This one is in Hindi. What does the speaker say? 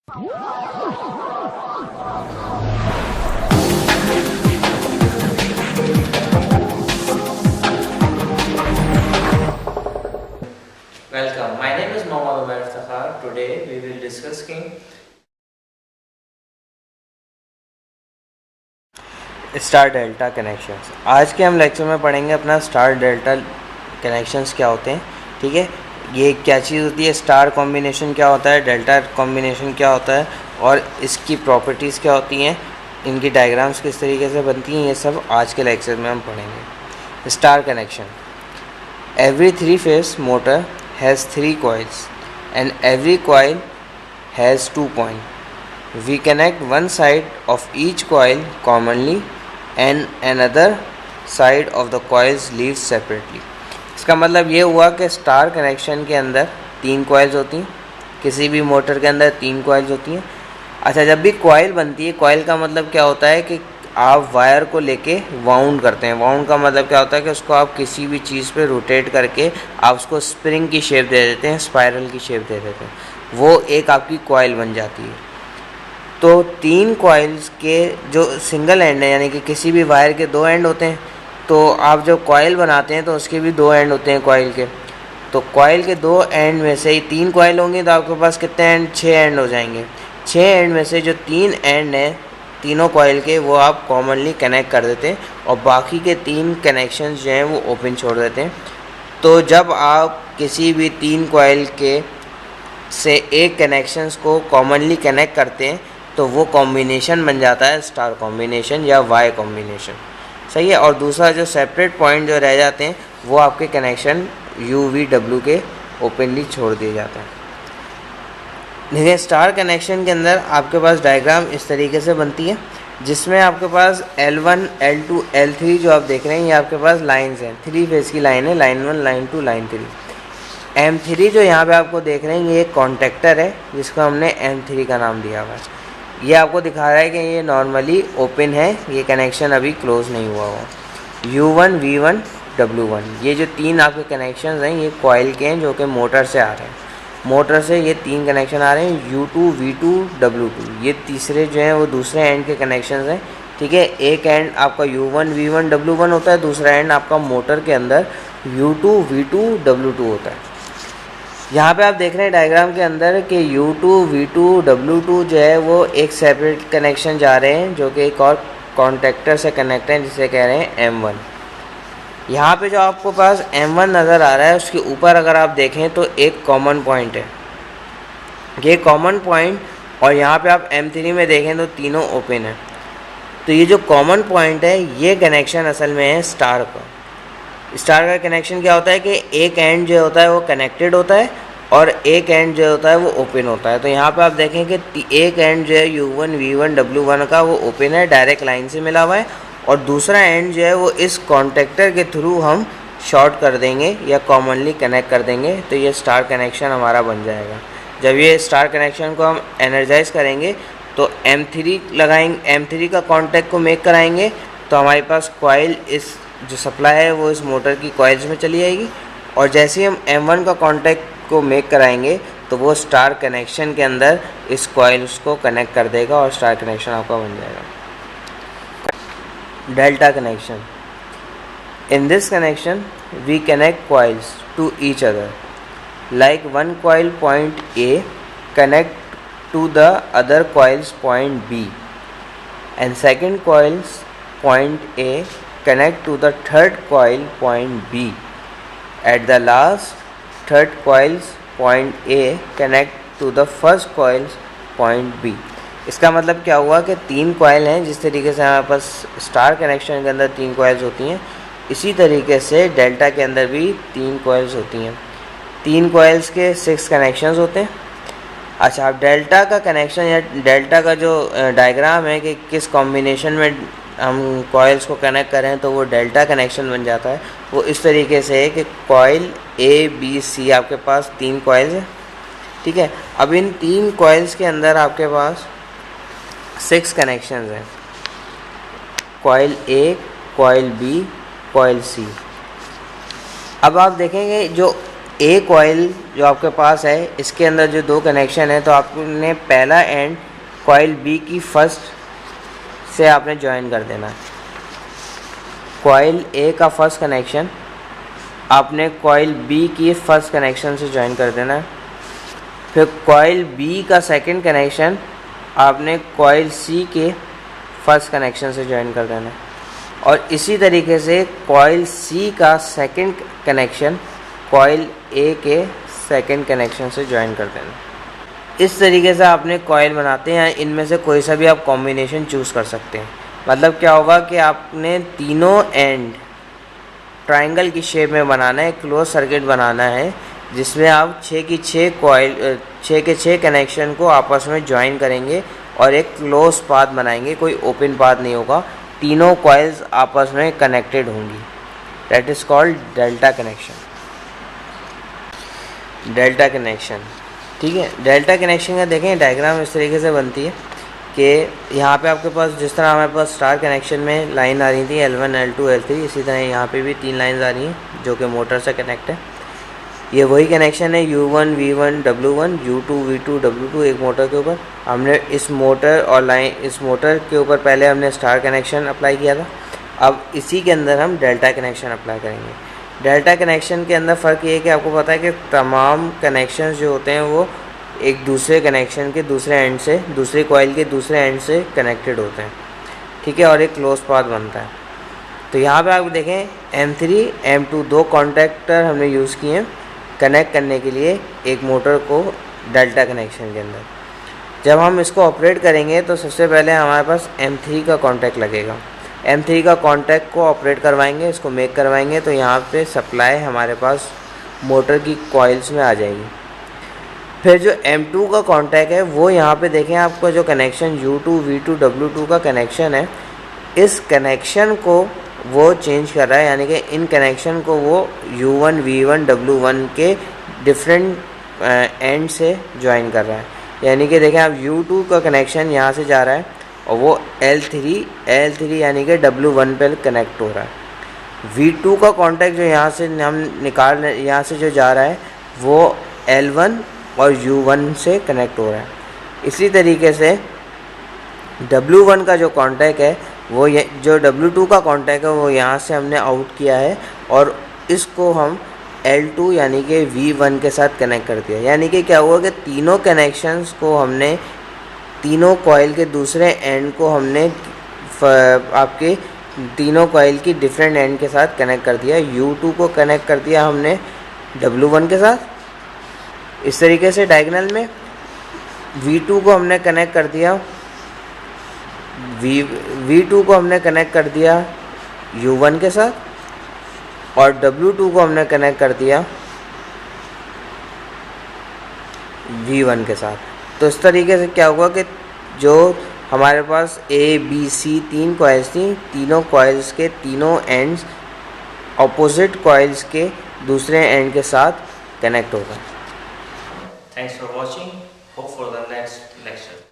Welcome. My name is Mohammad Umair Takhar. Today we will discussing star delta connections. आज के हम लेक्चर में पढ़ेंगे अपना स्टार डेल्टा कनेक्शंस क्या होते हैं। ठीक है, ये क्या चीज़ होती है, स्टार कॉम्बिनेशन क्या होता है, डेल्टा कॉम्बिनेशन क्या होता है और इसकी प्रॉपर्टीज़ क्या होती हैं, इनकी डायग्राम्स किस तरीके से बनती हैं, ये सब आज के लेक्चर में हम पढ़ेंगे। Star connection. Every 3-phase motor has 3 coils and every coil has 2 points. We connect one side of each coil commonly and another side of the coils leaves separately. इसका मतलब ये हुआ कि स्टार कनेक्शन के अंदर 3 कॉइल्स होती हैं, किसी भी मोटर के अंदर 3 कॉइल्स होती हैं। अच्छा, जब भी कॉइल बनती है, कॉइल का मतलब क्या होता है कि आप वायर को लेके वाउंड करते हैं। वाउंड का मतलब क्या होता है कि उसको आप किसी भी चीज़ पे रोटेट करके आप उसको स्प्रिंग की शेप दे देते हैं, स्पाइरल की शेप दे देते हैं, वो एक आपकी कॉइल बन जाती है। तो 3 कॉइल्स के जो सिंगल एंड है, यानी कि किसी भी वायर के 2 एंड होते हैं, तो आप जब कॉइल बनाते हैं तो उसके भी 2 एंड होते हैं कॉइल के। तो कॉइल के 2 एंड में से ही 3 कॉइल होंगी तो आपके पास कितने एंड, 6 एंड हो जाएंगे। 6 एंड में से जो 3 एंड हैं तीनों कॉइल के, वो आप कॉमनली कनेक्ट कर देते हैं और बाकी के 3 कनेक्शंस जो हैं वो ओपन छोड़ देते हैं। तो जब आप किसी भी 3 कॉइल के से एक कनेक्शंस को कॉमनली कनेक्ट करते हैं तो वो कॉम्बिनेशन बन जाता है स्टार कॉम्बिनेशन या वाई कॉम्बिनेशन। सही है। और दूसरा जो सेपरेट पॉइंट जो रह जाते हैं वो आपके कनेक्शन UVW के ओपनली छोड़ दिए जाते हैं। देखिए, स्टार कनेक्शन के अंदर आपके पास डायग्राम इस तरीके से बनती है, जिसमें आपके पास L1, L2, L3 जो आप देख रहे हैं ये आपके पास लाइंस हैं, 3 फेज की लाइन है, लाइन 1, लाइन 2, लाइन 3। M3 जो यहाँ पे आपको देख रहे हैं ये एक कॉन्टेक्टर है जिसको हमने M3 का नाम दिया हुआ है। ये आपको दिखा रहा है कि ये नॉर्मली ओपन है, ये कनेक्शन अभी क्लोज नहीं हुआ हुआ। U1, V1, W1 ये जो 3 आपके कनेक्शन हैं ये कॉइल के हैं जो कि मोटर से आ रहे हैं। मोटर से ये 3 कनेक्शन आ रहे हैं, U2, V2, W2। ये तीसरे जो हैं वो दूसरे एंड के कनेक्शन हैं। ठीक है, एक एंड आपका U1, V1, W1 होता है, दूसरा एंड आपका मोटर के अंदर U2, V2, W2 होता है। यहाँ पे आप देख रहे हैं डायग्राम के अंदर कि U2, V2, W2 जो है वो एक सेपरेट कनेक्शन जा रहे हैं जो कि एक और कॉन्टेक्टर से कनेक्ट हैं जिसे कह रहे हैं M1। यहाँ पे जो आपको पास M1 नज़र आ रहा है उसके ऊपर अगर आप देखें तो एक कॉमन पॉइंट है, ये कॉमन पॉइंट, और यहाँ पे आप M3 में देखें तो तीनों ओपन है। तो ये जो कॉमन पॉइंट है ये कनेक्शन असल में है स्टार का। स्टार का कनेक्शन क्या होता है कि एक एंड जो होता है वो कनेक्टेड होता है और एक एंड जो होता है वो ओपन होता है। तो यहाँ पे आप देखें कि एक एंड जो है U1, V1, W1 का वो ओपन है, डायरेक्ट लाइन से मिला हुआ है, और दूसरा एंड जो है वो इस कॉन्टेक्टर के थ्रू हम शॉर्ट कर देंगे या कॉमनली कनेक्ट कर देंगे, तो ये स्टार कनेक्शन हमारा बन जाएगा। जब ये स्टार कनेक्शन को हम एनर्जाइज करेंगे तो M3 लगाएंगे, M3 का कॉन्टैक्ट को मेक कराएंगे तो हमारे पास कॉइल, इस जो सप्लाई है वो इस मोटर की कॉइल्स में चली जाएगी, और जैसे ही हम M1 का कॉन्टैक्ट को मेक कराएंगे तो वो स्टार कनेक्शन के अंदर इस कॉइल्स को कनेक्ट कर देगा और स्टार कनेक्शन आपका बन जाएगा। Delta connection. In this connection we connect coils to each other, like one coil point A connect to the other coil's point B, and second coil's point A connect to the third coil point B. At the last, third coil's point A connect to the first coil's point B. इसका मतलब क्या हुआ कि 3 कॉइल हैं, जिस तरीके से हमारे पास स्टार कनेक्शन के अंदर 3 कॉइल्स होती हैं, इसी तरीके से डेल्टा के अंदर भी 3 कॉइल्स होती हैं। 3 कॉइल्स के 6 कनेक्शंस होते हैं। अच्छा, अब डेल्टा का कनेक्शन या डेल्टा का जो डायग्राम है कि किस कॉम्बिनेशन में हम कॉइल्स को कनेक्ट करें तो वो डेल्टा कनेक्शन बन जाता है। वो इस तरीके से है कि कॉइल A, B, C आपके पास 3 कॉइल्स हैं। ठीक है, अब इन 3 कॉइल्स के अंदर आपके पास 6 कनेक्शंस हैं, coil A, coil B, coil C। अब आप देखेंगे जो ए कॉइल जो आपके पास है, इसके अंदर जो दो कनेक्शन है, तो आपने पहला एंड कॉइल बी की फर्स्ट से आपने ज्वाइन कर देना है। कॉइल ए का फर्स्ट कनेक्शन आपने कॉइल बी की फर्स्ट कनेक्शन से ज्वाइन कर देना है। फिर कॉइल बी का सेकंड कनेक्शन आपने कॉइल सी के फर्स्ट कनेक्शन से ज्वाइन कर देना है। और इसी तरीके से कॉइल सी का सेकंड कनेक्शन कॉइल ए के सेकंड कनेक्शन से ज्वाइन कर देना। इस तरीके से आपने कॉइल बनाते हैं। इनमें से कोई सा भी आप कॉम्बिनेशन चूज़ कर सकते हैं। मतलब क्या होगा कि आपने तीनों एंड ट्रायंगल की शेप में बनाना है, क्लोज सर्किट बनाना है, जिसमें आप 6 की 6 कॉइल 6 के 6 कनेक्शन को आपस में ज्वाइन करेंगे और एक क्लोज पाथ बनाएंगे, कोई ओपन पाथ नहीं होगा। तीनों कॉइल्स आपस में कनेक्टेड होंगी। That is called delta connection. Delta connection, ठीक है। डेल्टा कनेक्शन का देखें डायग्राम इस तरीके से बनती है कि यहाँ पे आपके पास जिस तरह हमारे पास स्टार कनेक्शन में लाइन आ रही थी L1 L2 L3, इसी तरह यहाँ पे भी 3 लाइन्स आ रही हैं जो कि मोटर से कनेक्ट है। ये वही कनेक्शन है U1 V1 W1 U2 V2 W2 एक मोटर के ऊपर। हमने इस मोटर के ऊपर पहले हमने स्टार कनेक्शन अप्लाई किया था। अब इसी के अंदर हम डेल्टा कनेक्शन अप्लाई करेंगे। डेल्टा कनेक्शन के अंदर फ़र्क ये है कि आपको पता है कि तमाम कनेक्शंस जो होते हैं वो एक दूसरे कनेक्शन के दूसरे एंड से, दूसरे कॉइल के दूसरे एंड से कनेक्टेड होते हैं, ठीक है, और एक क्लोज पाथ बनता है। तो यहाँ पे आप देखें M3 M2 दो कॉन्टैक्टर हमने यूज़ किए हैं कनेक्ट करने के लिए एक मोटर को डेल्टा कनेक्शन के अंदर। जब हम इसको ऑपरेट करेंगे तो सबसे पहले हमारे पास M3 का कॉन्टैक्ट लगेगा। M3 का कॉन्टैक्ट को ऑपरेट करवाएंगे, इसको मेक करवाएंगे, तो यहाँ पे सप्लाई हमारे पास मोटर की कॉइल्स में आ जाएगी। फिर जो M2 का कॉन्टैक्ट है वो यहाँ पे देखें, आपका जो कनेक्शन U2 V2 W2 का कनेक्शन है, इस कनेक्शन को वो चेंज कर रहा है, यानी कि इन कनेक्शन को वो U1 V1 W1 के डिफरेंट एंड से ज्वाइन कर रहा है। यानी कि देखें आप U2 का कनेक्शन यहाँ से जा रहा है और वो L3 यानी कि W1 पे कनेक्ट हो रहा है। V2 का कॉन्टैक्ट जो यहाँ से हम निकाल रहे, यहाँ से जो जा रहा है वो L1 और U1 से कनेक्ट हो रहा है। इसी तरीके से W1 का जो कॉन्टैक्ट है वो जो W2 का कॉन्टैक्ट है वो यहाँ से हमने आउट किया है और इसको हम L2 यानी कि V1 के साथ कनेक्ट कर दिया। यानी कि क्या हुआ कि तीनों कनेक्शंस को हमने, तीनों कॉइल के दूसरे एंड को हमने आपके तीनों कॉइल की डिफरेंट एंड के साथ कनेक्ट कर दिया। U2 को कनेक्ट कर दिया हमने W1 के साथ इस तरीके से डायगोनल में। V2 को हमने कनेक्ट कर दिया V2 को हमने कनेक्ट कर दिया U1 के साथ और W2 को हमने कनेक्ट कर दिया V1 के साथ। तो इस तरीके से क्या हुआ कि जो हमारे पास A B C 3 कॉइल्स थी, तीनों कॉइल्स के तीनों एंड्स ऑपोजिट कॉइल्स के दूसरे एंड के साथ कनेक्ट होगा। Thanks for watching. Hope for the next lecture.